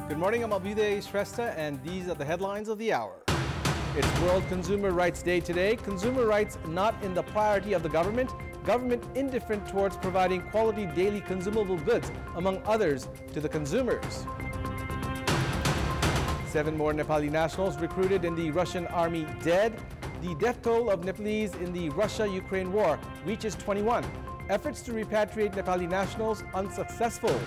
Good morning, I'm Abheudaya Shrestha, and these are the headlines of the hour. It's World Consumer Rights Day today. Consumer rights not in the priority of the government. Government indifferent towards providing quality daily consumable goods, among others, to the consumers. 7 more Nepali nationals recruited in the Russian army dead. The death toll of Nepalese in the Russia-Ukraine war reaches 21. Efforts to repatriate Nepali nationals unsuccessful.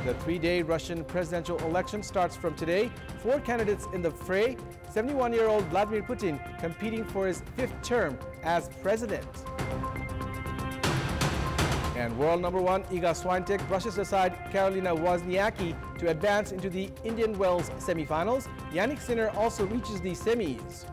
The 3-day Russian presidential election starts from today. 4 candidates in the fray. 71-year-old Vladimir Putin competing for his 5th term as president. And world number 1 Iga Swiatek brushes aside Karolina Wozniacki to advance into the Indian Wells semifinals. Yannick Sinner also reaches the semis.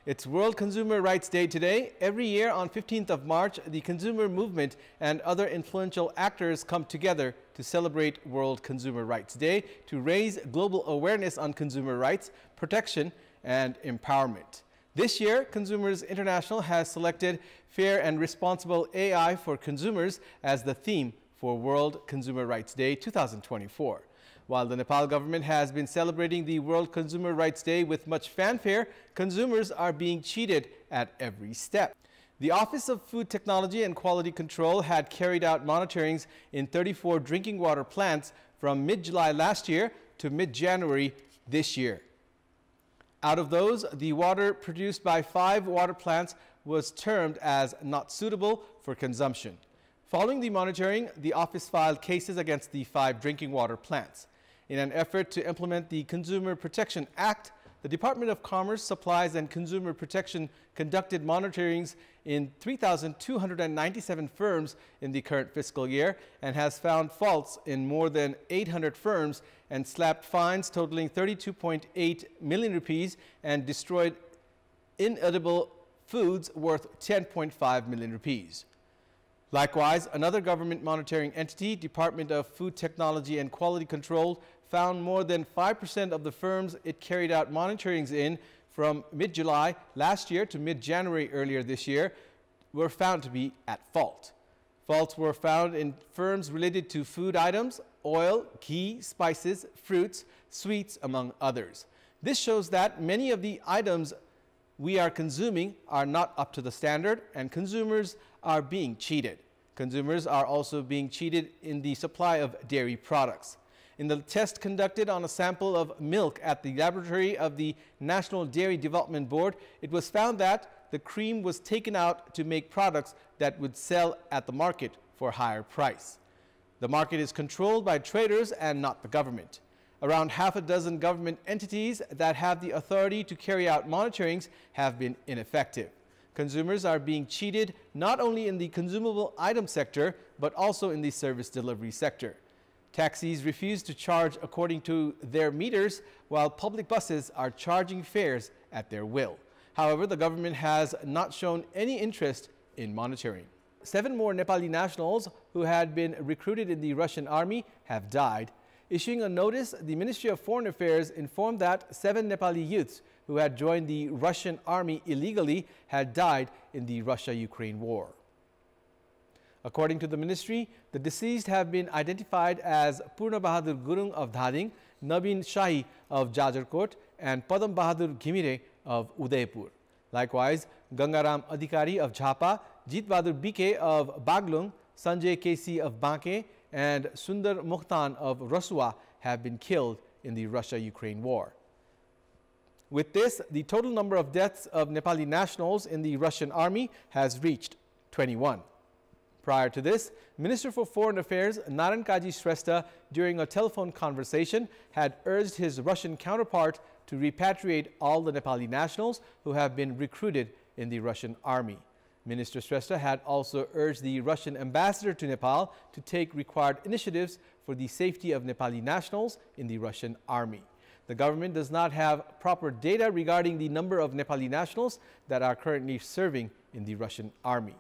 It's World Consumer Rights Day today. Every year on 15th of March, the consumer movement and other influential actors come together to celebrate World Consumer Rights Day to raise global awareness on consumer rights, protection, and empowerment. This year, Consumers International has selected Fair and Responsible AI for Consumers as the theme for World Consumer Rights Day 2024. While the Nepal government has been celebrating the World Consumer Rights Day with much fanfare, consumers are being cheated at every step. The Office of Food Technology and Quality Control had carried out monitorings in 34 drinking water plants from mid-July last year to mid-January this year. Out of those, the water produced by 5 water plants was termed as not suitable for consumption. Following the monitoring, the office filed cases against the 5 drinking water plants. In an effort to implement the Consumer Protection Act, the Department of Commerce, Supplies and Consumer Protection conducted monitorings in 3,297 firms in the current fiscal year and has found faults in more than 800 firms and slapped fines totaling 32.8 million rupees and destroyed inedible foods worth 10.5 million rupees. Likewise, another government monitoring entity, Department of Food Technology and Quality Control, found more than 5% of the firms it carried out monitorings in from mid-July last year to mid-January earlier this year were found to be at fault. Faults were found in firms related to food items, oil, ghee, spices, fruits, sweets, among others. This shows that many of the items we are consuming are not up to the standard and consumers are being cheated. Consumers are also being cheated in the supply of dairy products. In the test conducted on a sample of milk at the laboratory of the National Dairy Development Board, it was found that the cream was taken out to make products that would sell at the market for a higher price. The market is controlled by traders and not the government. Around half a dozen government entities that have the authority to carry out monitorings have been ineffective. Consumers are being cheated not only in the consumable item sector, but also in the service delivery sector. Taxis refuse to charge according to their meters, while public buses are charging fares at their will. However, the government has not shown any interest in monitoring. 7 more Nepali nationals who had been recruited in the Russian army have died. Issuing a notice, the Ministry of Foreign Affairs informed that 7 Nepali youths who had joined the Russian army illegally had died in the Russia-Ukraine war. According to the ministry, the deceased have been identified as Purna Bahadur Gurung of Dhading, Nabin Shahi of Jajarkot, and Padam Bahadur Ghimire of Udaipur. Likewise, Gangaram Adhikari of Jhapa, Jeet Bahadur Bike of Baglung, Sanjay Kesi of Banke, and Sundar Mukhtan of Rasua have been killed in the Russia-Ukraine war. With this, the total number of deaths of Nepali nationals in the Russian army has reached 21. Prior to this, Minister for Foreign Affairs Naran Kaji Shrestha, during a telephone conversation, had urged his Russian counterpart to repatriate all the Nepali nationals who have been recruited in the Russian army. Minister Shrestha had also urged the Russian ambassador to Nepal to take required initiatives for the safety of Nepali nationals in the Russian army. The government does not have proper data regarding the number of Nepali nationals that are currently serving in the Russian army.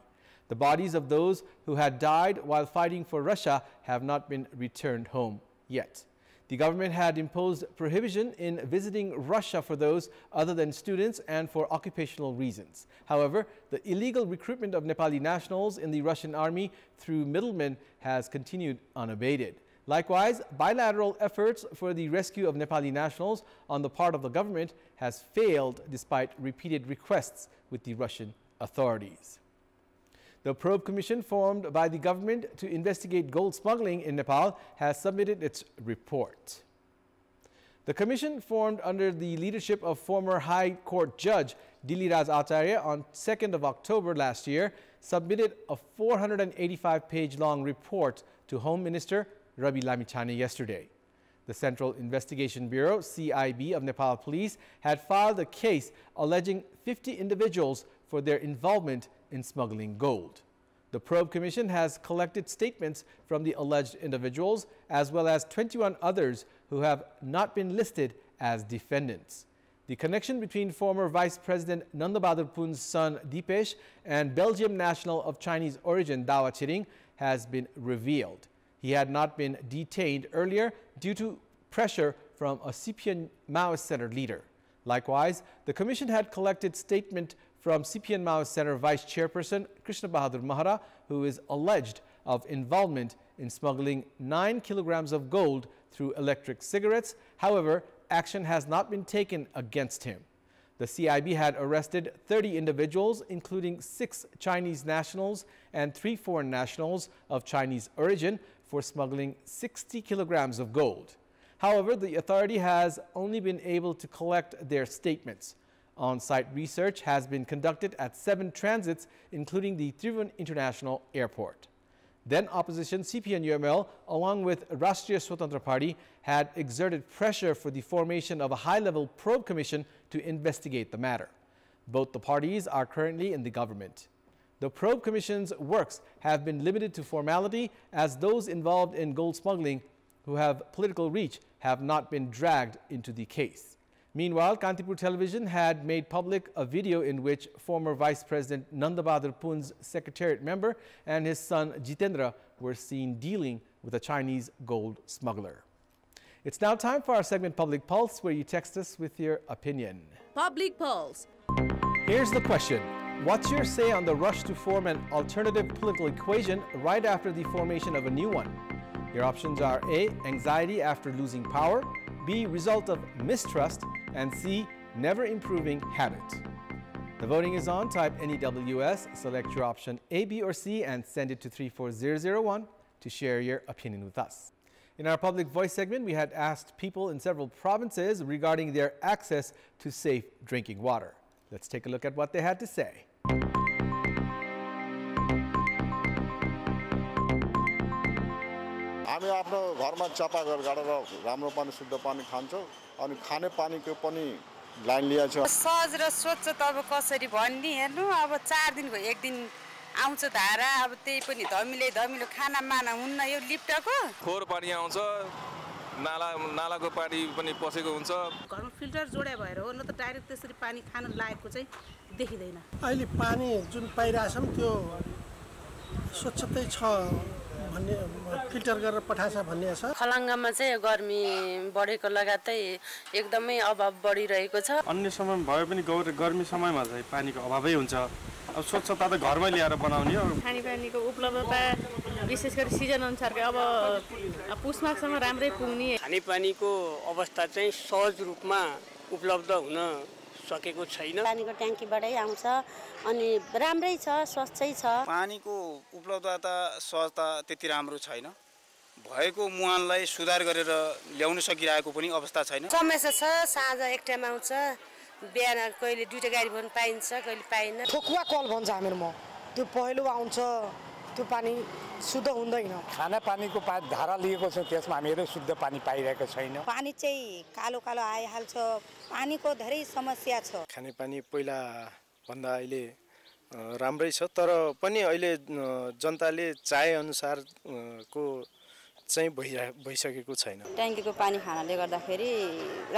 The bodies of those who had died while fighting for Russia have not been returned home yet. The government had imposed prohibition in visiting Russia for those other than students and for occupational reasons. However, the illegal recruitment of Nepali nationals in the Russian army through middlemen has continued unabated. Likewise, bilateral efforts for the rescue of Nepali nationals on the part of the government has failed despite repeated requests with the Russian authorities. The probe commission formed by the government to investigate gold smuggling in Nepal has submitted its report. The commission, formed under the leadership of former High Court Judge Diliraj Acharya on 2nd of October last year, submitted a 485-page long report to Home Minister Ravi Lamichhane yesterday. The Central Investigation Bureau, CIB, of Nepal Police had filed a case alleging 50 individuals for their involvement in smuggling gold. The probe commission has collected statements from the alleged individuals as well as 21 others who have not been listed as defendants. The connection between former Vice President Nanda Bahadur Pun's son Dipesh and Belgium national of Chinese origin Dawa Chiring has been revealed. He had not been detained earlier due to pressure from a CPN Maoist Center leader. Likewise, the commission had collected statement from CPN Maoist Center Vice Chairperson Krishna Bahadur Mahara, who is alleged of involvement in smuggling 9 kilograms of gold through electric cigarettes. However, action has not been taken against him. The CIB had arrested 30 individuals, including 6 Chinese nationals and 3 foreign nationals of Chinese origin, for smuggling 60 kilograms of gold. However, the authority has only been able to collect their statements. On-site research has been conducted at 7 transits, including the Tribhuvan International Airport. Then opposition CPN-UML, along with Rashtriya Swatantra Party, had exerted pressure for the formation of a high-level probe commission to investigate the matter. Both the parties are currently in the government. The probe commission's works have been limited to formality, as those involved in gold smuggling who have political reach have not been dragged into the case. Meanwhile, Kantipur Television had made public a video in which former Vice President Nanda Bahadur Pun's secretariat member and his son Jitendra were seen dealing with a Chinese gold smuggler. It's now time for our segment Public Pulse, where you text us with your opinion. Public Pulse. Here's the question. What's your say on the rush to form an alternative political equation right after the formation of a new one? Your options are A, anxiety after losing power, B, result of mistrust, and C, never improving habit. The voting is on. Type NEWS, select your option A, B, or C, and send it to 34001 to share your opinion with us. In our Public Voice segment, we had asked people in several provinces regarding their access to safe drinking water. Let's take a look at what they had to say. हामी आफ्नो घरमा चापाकल गाडेर राम्रो पानी शुद्ध पानी खान्छौं अनि खाने पानीको पनि लाइन लिया छ सहज र स्वच्छ त अब कसरी भन्नी हेर्नु अब 4 दिनको एक दिन आउँछ धारा अब त्यही पनि धमिलो खाना माना हुन्न यो लिफ्टको फोहोर पानी आउँछ नालाको पानी पनि पसेको हुन्छ घरमा फिल्टर जोड्या भएर हो न त डाइरेक्ट त्यसरी पानी खान लागेको चाहिँ देखिदैन अहिले पानी जुन पाइराछौं त्यो स्वच्छतै छ भन्ने फिल्टर गरेर पठाछ भन्ने छ खलङ्गामा चाहिँ गर्मी बढेको लगातार एकदमै अभाव बढिरहेको छ अन्य समय भए पनि गर्मी समयमा चाहिँ पानीको अभावै हुन्छ अब स्वच्छता त घरमै ल्याएर बनाउने हो खानेपानीको उपलब्धता विशेष गरी सिजन अनुसारको अब पुसमाघसम्म राम्रै पुग्ने खानेपानीको अवस्था चाहिँ सहज रूपमा उपलब्ध हुन सकेको छैन पानीको ट्याङ्कीबाटै आउँछ अनि राम्रै छ स्वच्छै छ पानीको उपलब्धता सहजता त्यति राम्रो छैन भएको मुहानलाई सुधार गरेर ल्याउन सकिरहेको पनि अवस्था छैन समस्या छ साँझ एक टाइम आउँछ बिहान कहिले दुईटा गाडी भन्न पाइन्छ कहिले पाइन्न ठोकुवा कल भन्छ हामीहरुमा त्यो पहिलो आउँछ त्यो पानी शुद्ध हुँदैन खाना पानीको धारा लिएको छ त्यसमा हामीहरु शुद्ध पानी पाइरहेको छैन पानी चाहिँ कालो कालो आइहाल्छ पानीको धेरै समस्या छ खाने पानी पहिला भन्दा अहिले राम्रै छ तर पनि अहिले जनताले चाहे अनुसार को चाहिँ भइसकेको छैन ट्याङ्कीको पानी खानाले गर्दाखेरि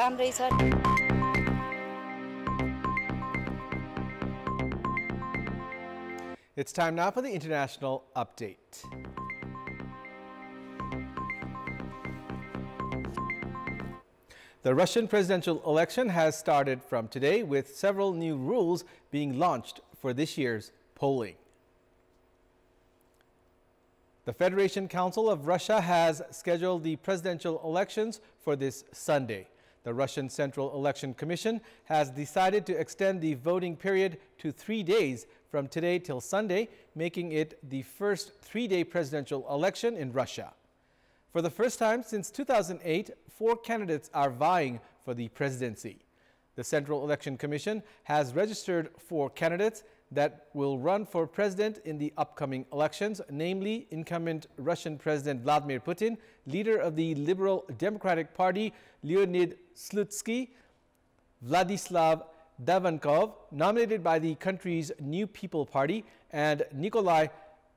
राम्रै छ It's time now for the international update. The Russian presidential election has started from today, with several new rules being launched for this year's polling. The Federation Council of Russia has scheduled the presidential elections for this Sunday. The Russian Central Election Commission has decided to extend the voting period to 3 days from today till Sunday, making it the first 3-day presidential election in Russia. For the first time since 2008, 4 candidates are vying for the presidency. The Central Election Commission has registered 4 candidates that will run for president in the upcoming elections, namely incumbent Russian President Vladimir Putin, leader of the Liberal Democratic Party Leonid Slutsky, Vladislav Davankov, nominated by the country's New People Party, and Nikolai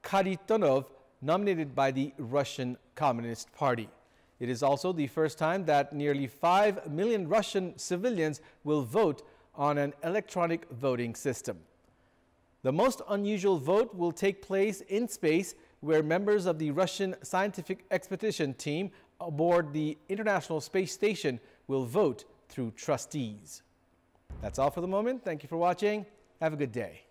Kharitonov, nominated by the Russian Communist Party. It is also the first time that nearly 5 million Russian civilians will vote on an electronic voting system. The most unusual vote will take place in space, where members of the Russian scientific expedition team aboard the International Space Station will vote through trustees. That's all for the moment. Thank you for watching. Have a good day.